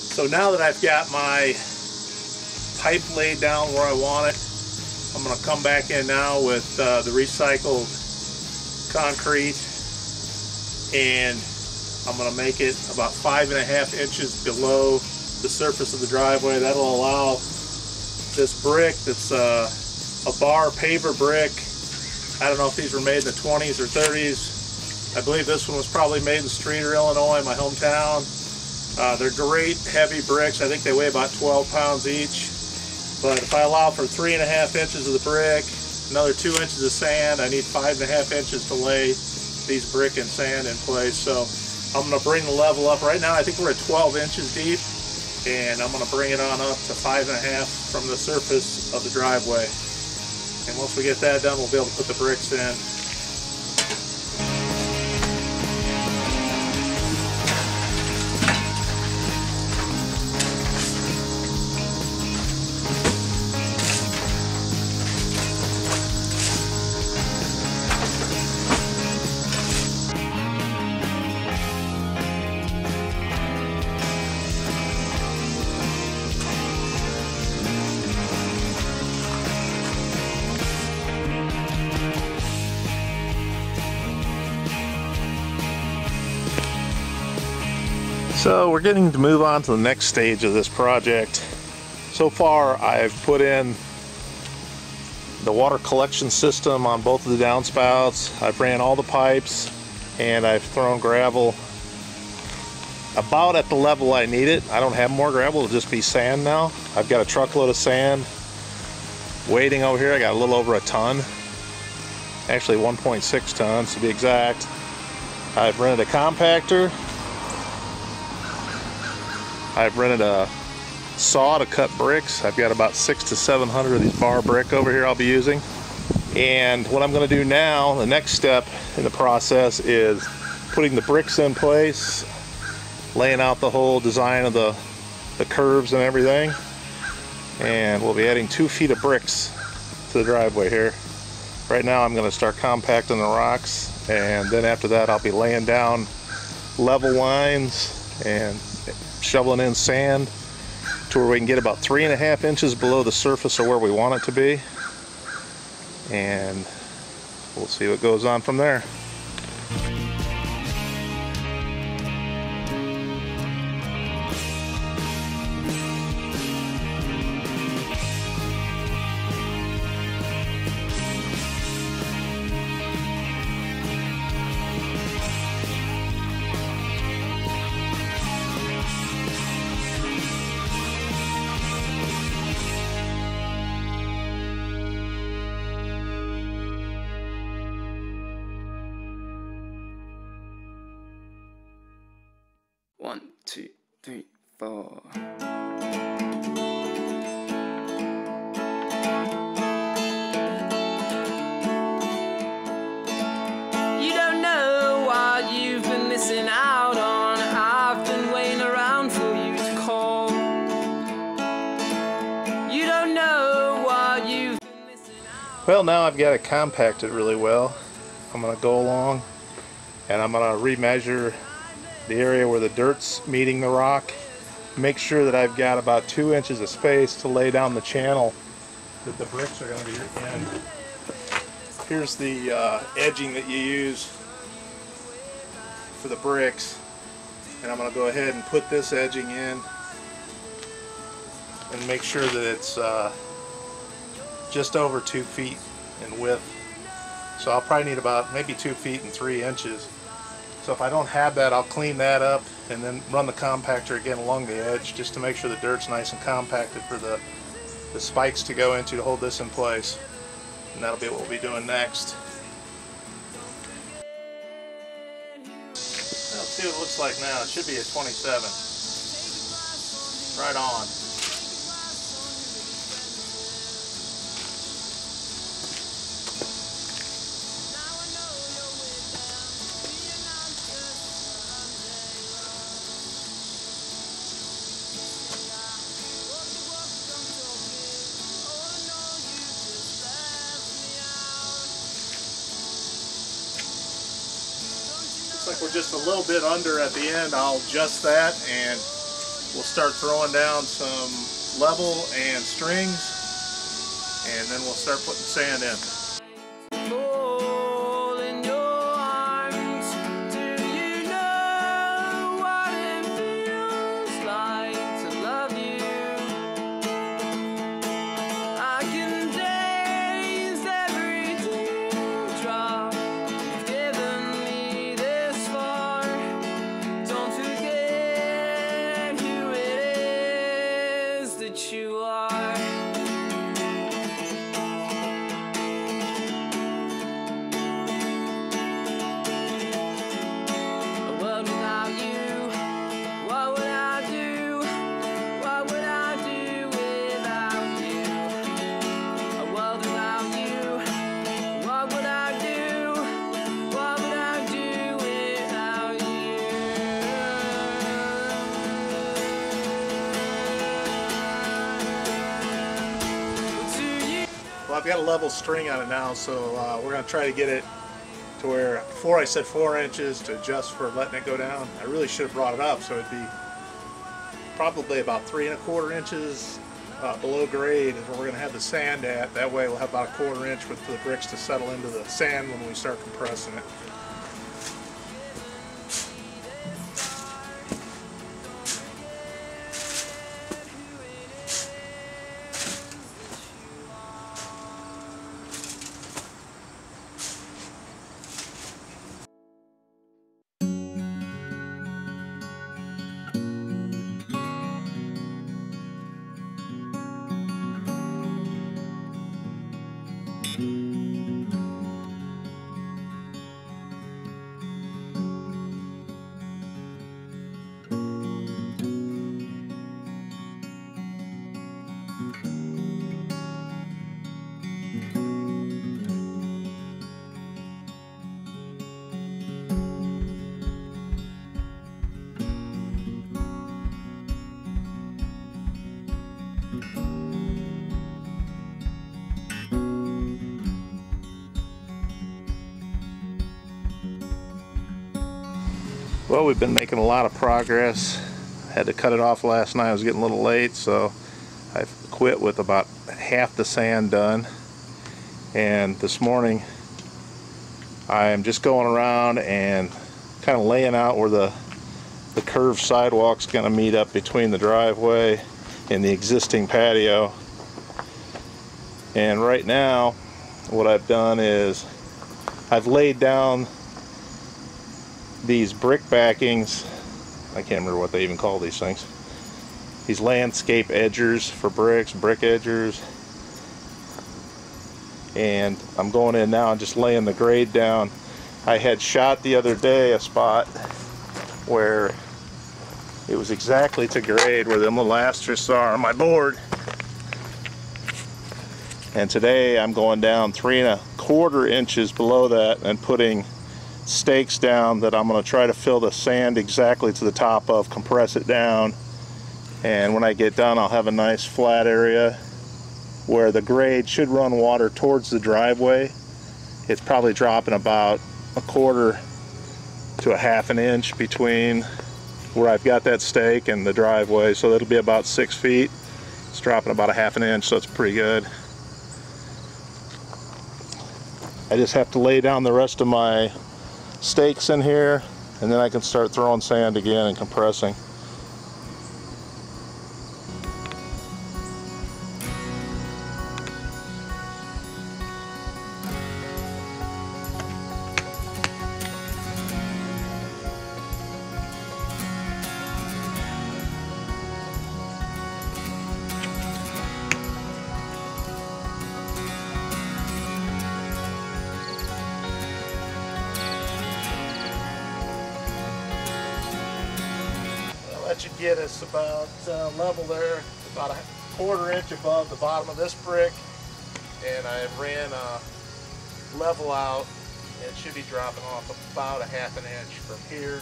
So now that I've got my pipe laid down where I want it, I'm going to come back in now with the recycled concrete, and I'm going to make it about 5.5 inches below the surface of the driveway. That'll allow this brick that's a bar paver brick. I don't know if these were made in the 20s or 30s. I believe this one was probably made in Streator, Illinois, my hometown. They're great heavy bricks. I think they weigh about 12 pounds each. But if I allow for 3.5 inches of the brick, another 2 inches of sand, I need 5.5 inches to lay these brick and sand in place. So I'm going to bring the level up. Right now I think we're at 12 inches deep, and I'm going to bring it on up to 5.5 from the surface of the driveway. And once we get that done, we'll be able to put the bricks in. So we're getting to move on to the next stage of this project. So far I've put in the water collection system on both of the downspouts. I've ran all the pipes, and I've thrown gravel about at the level I need it. I don't have more gravel, it'll just be sand now. I've got a truckload of sand waiting over here. I got a little over a ton, actually 1.6 tons to be exact. I've rented a compactor. I've rented a saw to cut bricks. I've got about 600 to 700 of these bar brick over here I'll be using. And what I'm going to do now, the next step in the process, is putting the bricks in place, laying out the whole design of the curves and everything. And we'll be adding 2 feet of bricks to the driveway here. Right now I'm going to start compacting the rocks, and then after that I'll be laying down level lines and shoveling in sand to where we can get about 3.5 inches below the surface of where we want it to be, and we'll see what goes on from there. One, two, three, four. You don't know what you've been missing out on. I've been waiting around for you to call. You don't know what you've been missing out on. Well, now I've got it compacted really well. I'm going to go along and I'm going to remeasure the area where the dirt's meeting the rock. Make sure that I've got about 2 inches of space to lay down the channel that the bricks are going to be in. Here's the edging that you use for the bricks, and I'm going to go ahead and put this edging in and make sure that it's just over 2 feet in width. So I'll probably need about maybe 2 feet and 3 inches. So if I don't have that, I'll clean that up and then run the compactor again along the edge just to make sure the dirt's nice and compacted for the spikes to go into to hold this in place. And that'll be what we'll be doing next. Let's see what it looks like now. It should be at 27. Right on. Looks like we're just a little bit under at the end. I'll adjust that and we'll start throwing down some level and strings, and then we'll start putting sand in. Well, I've got a level string on it now, so we're going to try to get it to where, before I said 4 inches to adjust for letting it go down. I really should have brought it up, so it'd be probably about 3 1/4 inches below grade is where we're going to have the sand at. That way we'll have about 1/4 inch for the bricks to settle into the sand when we start compressing it. Well, we've been making a lot of progress. Had to cut it off last night. I was getting a little late, so I quit with about half the sand done. And this morning I'm just going around and kind of laying out where the curved sidewalk's going to meet up between the driveway and the existing patio. And right now what I've done is I've laid down these brick backings. I can't remember what they even call these things. These landscape edgers for bricks, brick edgers. And I'm going in now and just laying the grade down. I had shot the other day a spot where it was exactly to grade where them little asterisks are on my board. And today I'm going down 3 1/4 inches below that and putting stakes down that I'm going to try to fill the sand exactly to the top of, compress it down, and when I get done I'll have a nice flat area where the grade should run water towards the driveway. It's probably dropping about 1/4 to 1/2 inch between where I've got that stake and the driveway, so that'll be about 6 feet. It's dropping about 1/2 inch, so it's pretty good. I just have to lay down the rest of my stakes in here, and then I can start throwing sand again and compressing. That should get us about level there, about 1/4 inch above the bottom of this brick. And I ran a level out, and it should be dropping off about 1/2 inch from here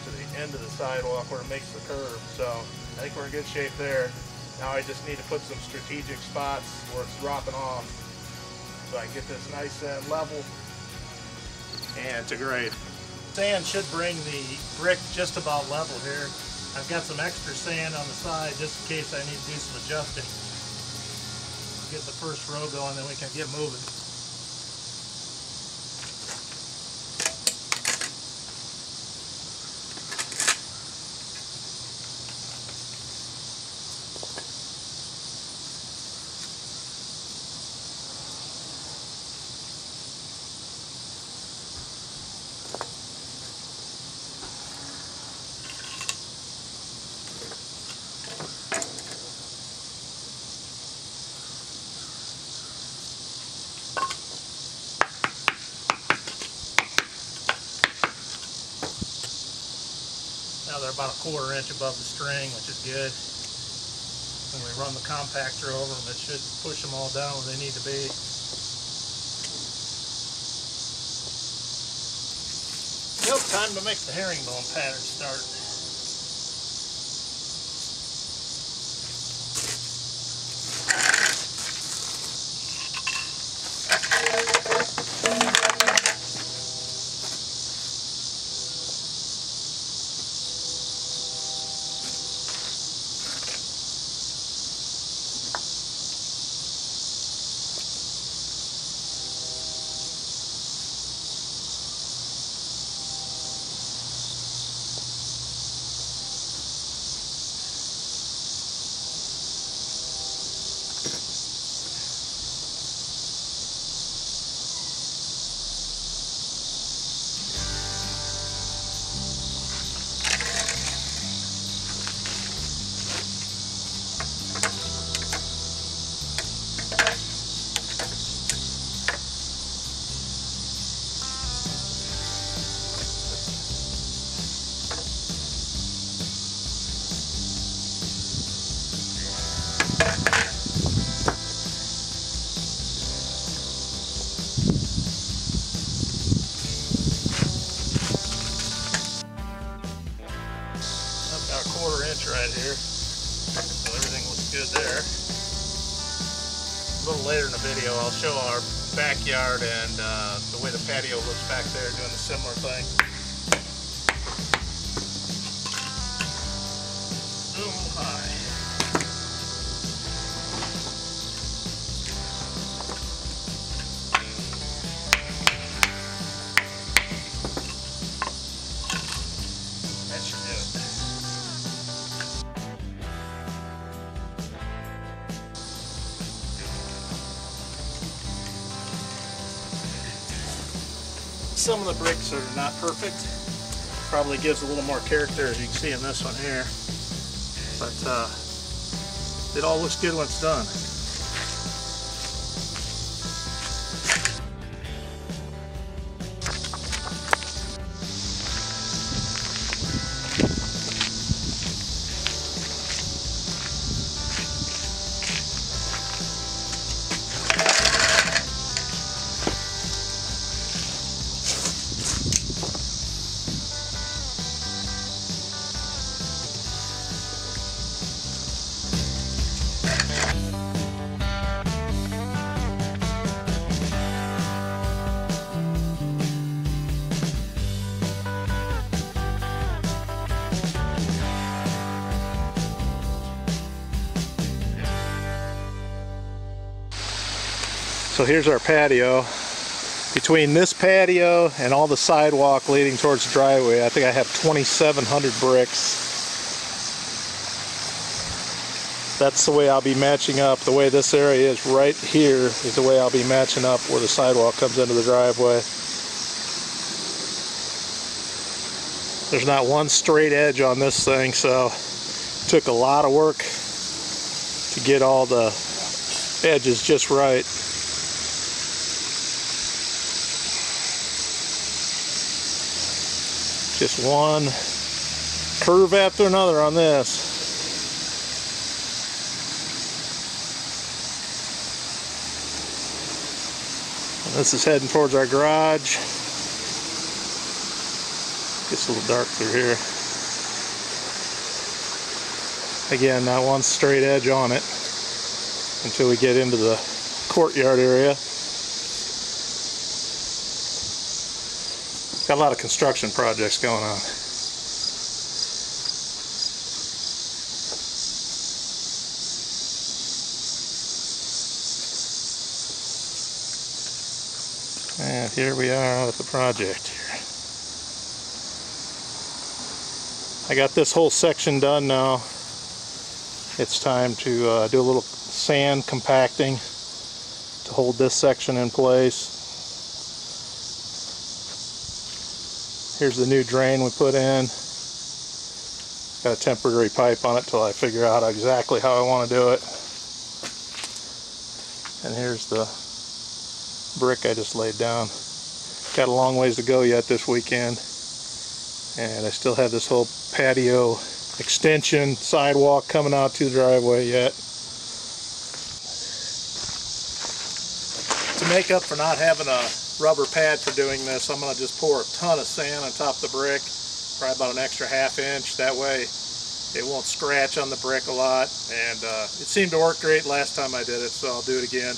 to the end of the sidewalk where it makes the curve. So I think we're in good shape there. Now I just need to put some strategic spots where it's dropping off so I can get this nice and level and to grade. Sand should bring the brick just about level here. I've got some extra sand on the side just in case I need to do some adjusting. Get the first row going, then we can get moving. Now they're about a 1/4 inch above the string, which is good. When we run the compactor over them, it should push them all down where they need to be. Yep, time to make the herringbone pattern start. About a 1/4 inch right here, so everything looks good there. A little later in the video I'll show our backyard and the way the patio looks back there, doing a similar thing. Oh my. That should do it. Some of the bricks are not perfect. Probably gives a little more character, as you can see in this one here. But it all looks good when it's done. So here's our patio. Between this patio and all the sidewalk leading towards the driveway, I think I have 2,700 bricks. That's the way I'll be matching up. The way this area is right here is the way I'll be matching up where the sidewalk comes into the driveway. There's not one straight edge on this thing, so it took a lot of work to get all the edges just right. Just one curve after another on this. And this is heading towards our garage. Gets a little dark through here. Again, not one straight edge on it until we get into the courtyard area. Got a lot of construction projects going on. Here we are with the project here. I got this whole section done now. It's time to do a little sand compacting to hold this section in place. Here's the new drain we put in. Got a temporary pipe on it till I figure out exactly how I want to do it. And here's the brick I just laid down. Got a long ways to go yet this weekend, and I still have this whole patio extension sidewalk coming out to the driveway yet. To make up for not having a rubber pad for doing this, I'm going to just pour a ton of sand on top of the brick, probably about an extra ½ inch. That way it won't scratch on the brick a lot, and it seemed to work great last time I did it, so I'll do it again.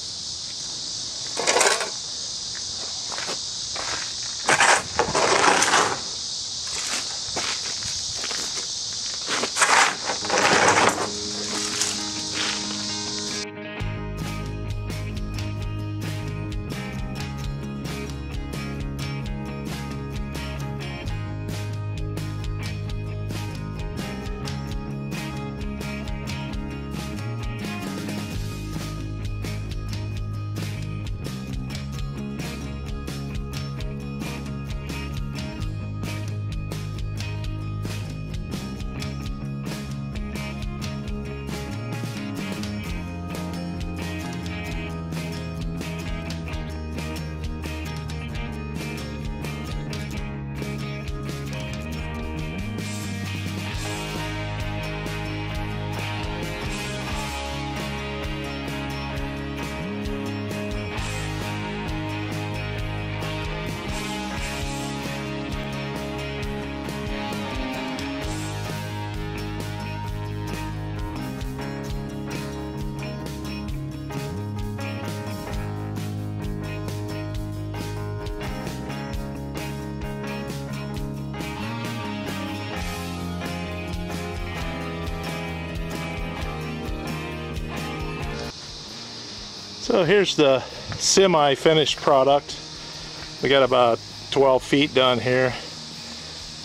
So here's the semi-finished product. We got about 12 feet done here.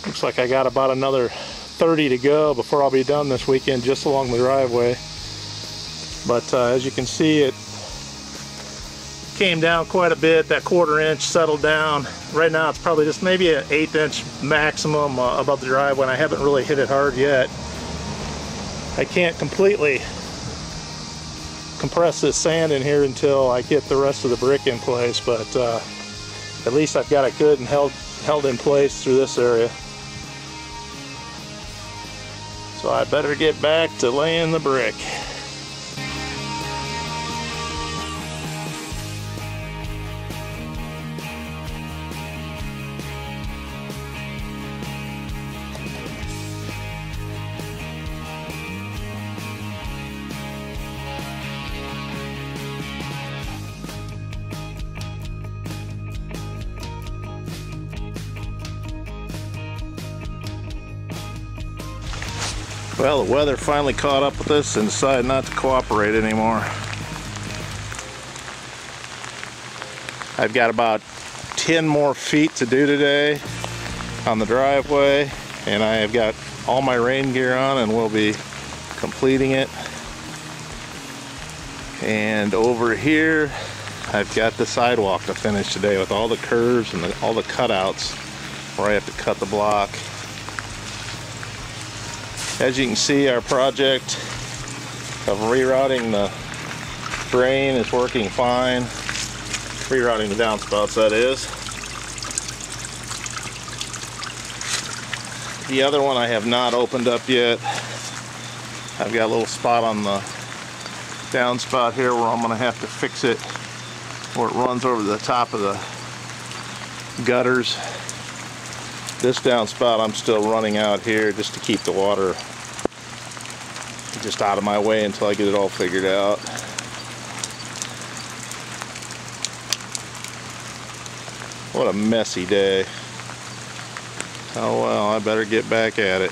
Looks like I got about another 30 to go before I'll be done this weekend just along the driveway. But as you can see, it came down quite a bit. That 1/4 inch settled down. Right now it's probably just maybe an 1/8 inch maximum above the driveway, and I haven't really hit it hard yet. I can't completely compress this sand in here until I get the rest of the brick in place, but at least I've got it good and held in place through this area. So I better get back to laying the brick. Well, the weather finally caught up with us and decided not to cooperate anymore. I've got about 10 more feet to do today on the driveway, and I have got all my rain gear on and we'll be completing it. And over here, I've got the sidewalk to finish today with all the curves and all the cutouts where I have to cut the block. As you can see, our project of rerouting the drain is working fine. Rerouting the downspouts, that is. The other one I have not opened up yet. I've got a little spot on the downspout here where I'm going to have to fix it, where it runs over the top of the gutters. This downspout I'm still running out here just to keep the water just out of my way until I get it all figured out. What a messy day. Oh well, I better get back at it.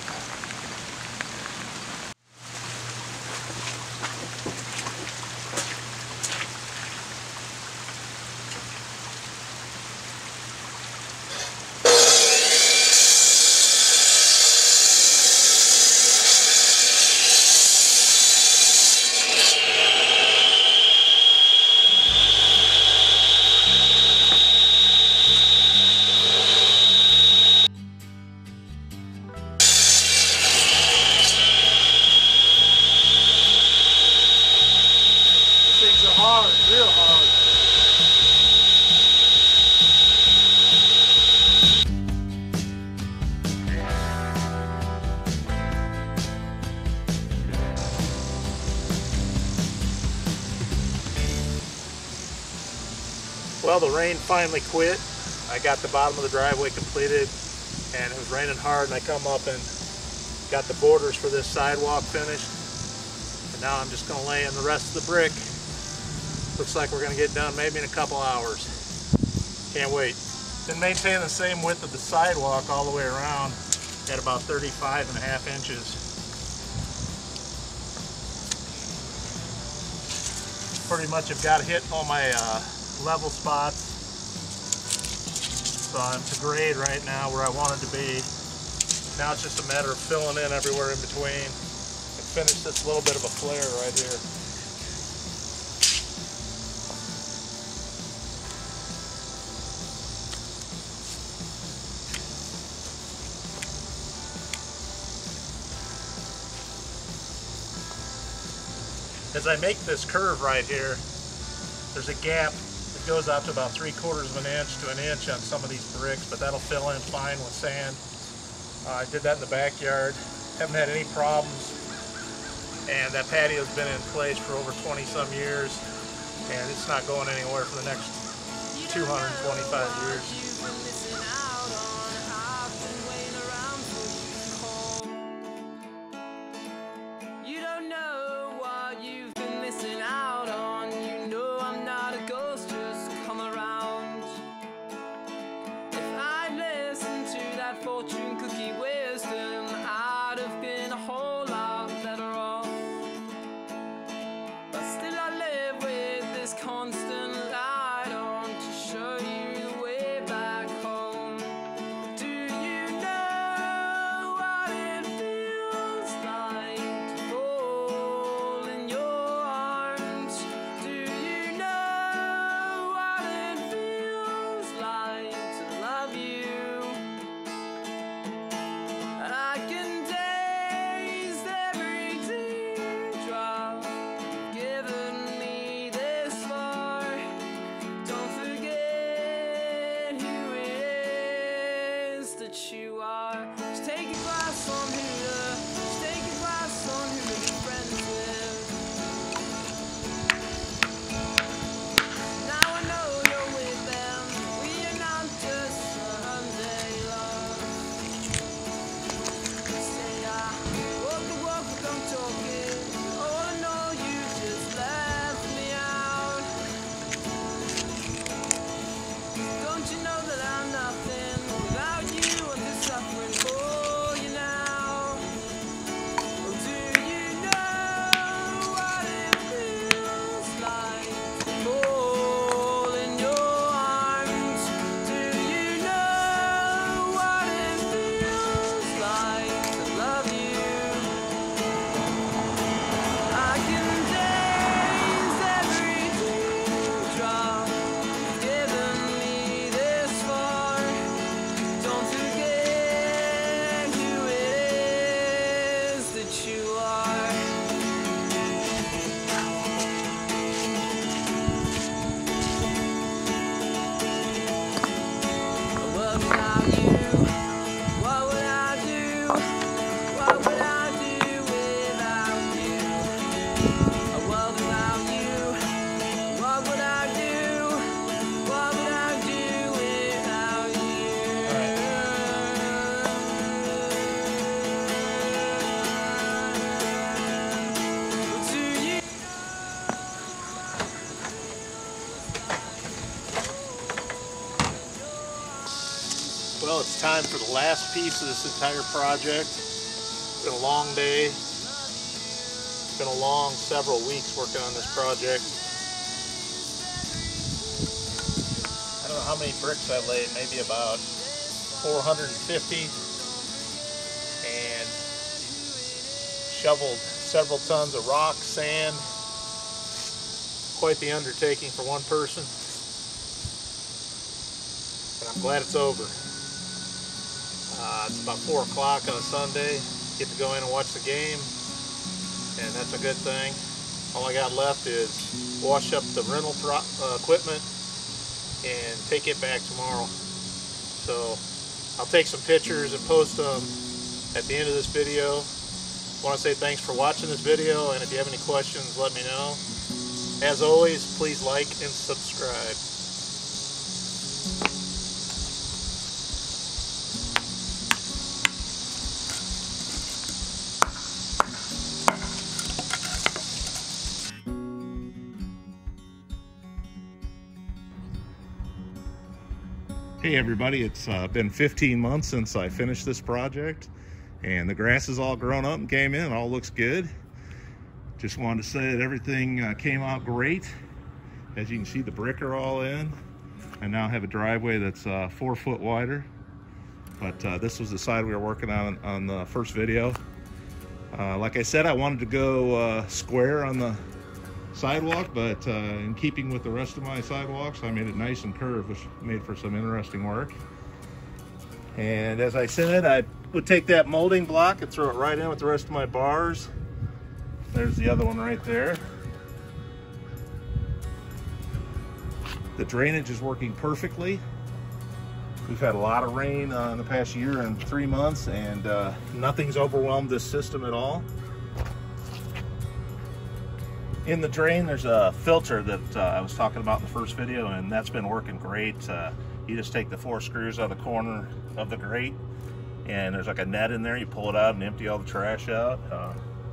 Well, the rain finally quit. I got the bottom of the driveway completed, and it was raining hard, and I come up and got the borders for this sidewalk finished. And now I'm just going to lay in the rest of the brick. Looks like we're going to get done maybe in a couple hours. Can't wait. Been maintaining the same width of the sidewalk all the way around at about 35.5 inches. Pretty much have got hit all my level spots. So it's a grade right now where I want it to be. Now it's just a matter of filling in everywhere in between and finish this little bit of a flare right here. As I make this curve right here, there's a gap that goes out to about 3/4 of an inch to an inch on some of these bricks, but that'll fill in fine with sand. I did that in the backyard. Haven't had any problems. And that patio's been in place for over 20 some years, and it's not going anywhere for the next 225 years. You don't know what you've been missing out on. You know I'm not a ghost, just come around. If I'd listened to that fortune cookie wisdom, I'd have been a whole lot better off. But still I live with this constant light on to show you the way back home. Do you know what it feels like to fall in your arms? Do you know what it feels like to love you? I can taste every teardrop you've given me this far. Don't forget who it is that you are. Just take a glass on who just take a glass on who to be friends with. Now I know you're with them. We are not just Sunday love. Say I walk the walk, but don't talk it. Oh no, you just left me out. Don't you know that I'm nothing without you? I'm just suffering for you now. Oh, do you know what it feels like to fall in your arms? Do you know what it feels like to love you? I can taste every teardrop you've given me this far. Don't forget who it is that you are. Well, without you, what would I do? What would I do without you? Well, without you, what would I do? What would I do without you? Do you? Well, it's time for the last piece of this entire project. It's been a long day. It's been a long several weeks working on this project. I don't know how many bricks I laid, maybe about 450, and shoveled several tons of rock, sand. Quite the undertaking for one person. And I'm glad it's over. It's about 4 o'clock on a Sunday. Get to go in and watch the game, and that's a good thing. All I got left is wash up the rental equipment and take it back tomorrow. So I'll take some pictures and post them at the end of this video. I want to say thanks for watching this video, and if you have any questions, let me know. As always, please like and subscribe. Hey everybody, it's been 15 months since I finished this project, and the grass is all grown up and came in. It all looks good. Just wanted to say that everything came out great. As you can see, the brick are all in. I now have a driveway that's 4 foot wider, but this was the side we were working on the first video. Like I said, I wanted to go square on the sidewalk, but in keeping with the rest of my sidewalks, I made it nice and curved, which made for some interesting work. And as I said, I would take that molding block and throw it right in with the rest of my bars. There's the other one right there. The drainage is working perfectly. We've had a lot of rain in the past year and 3 months, and nothing's overwhelmed this system at all. In the drain, there's a filter that I was talking about in the first video, and that's been working great. You just take the 4 screws out of the corner of the grate, and there's like a net in there. You pull it out and empty all the trash out.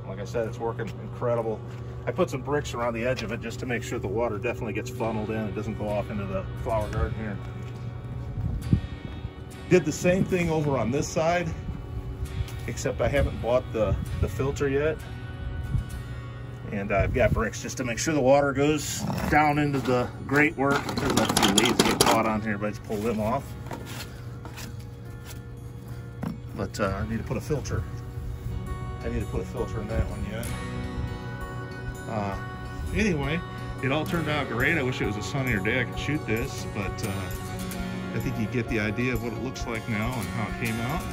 Like I said, it's working incredible. I put some bricks around the edge of it just to make sure the water definitely gets funneled in. It doesn't go off into the flower garden here. Did the same thing over on this side, except I haven't bought the filter yet. And I've got bricks just to make sure the water goes down into the grate work. There's a few leaves get caught on here, but I just pull them off. But I need to put a filter. I need to put a filter in that one yet. Anyway, it all turned out great. I wish it was a sunnier day I could shoot this, but I think you get the idea of what it looks like now and how it came out.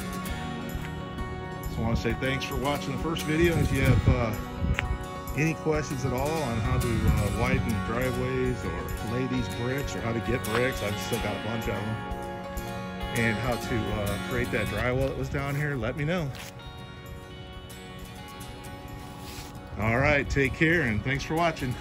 So I want to say thanks for watching the first video. If you have any questions at all on how to widen driveways or lay these bricks or how to get bricks, I've still got a bunch of them, and how to create that drywall that was down here, let me know. All right, take care and thanks for watching.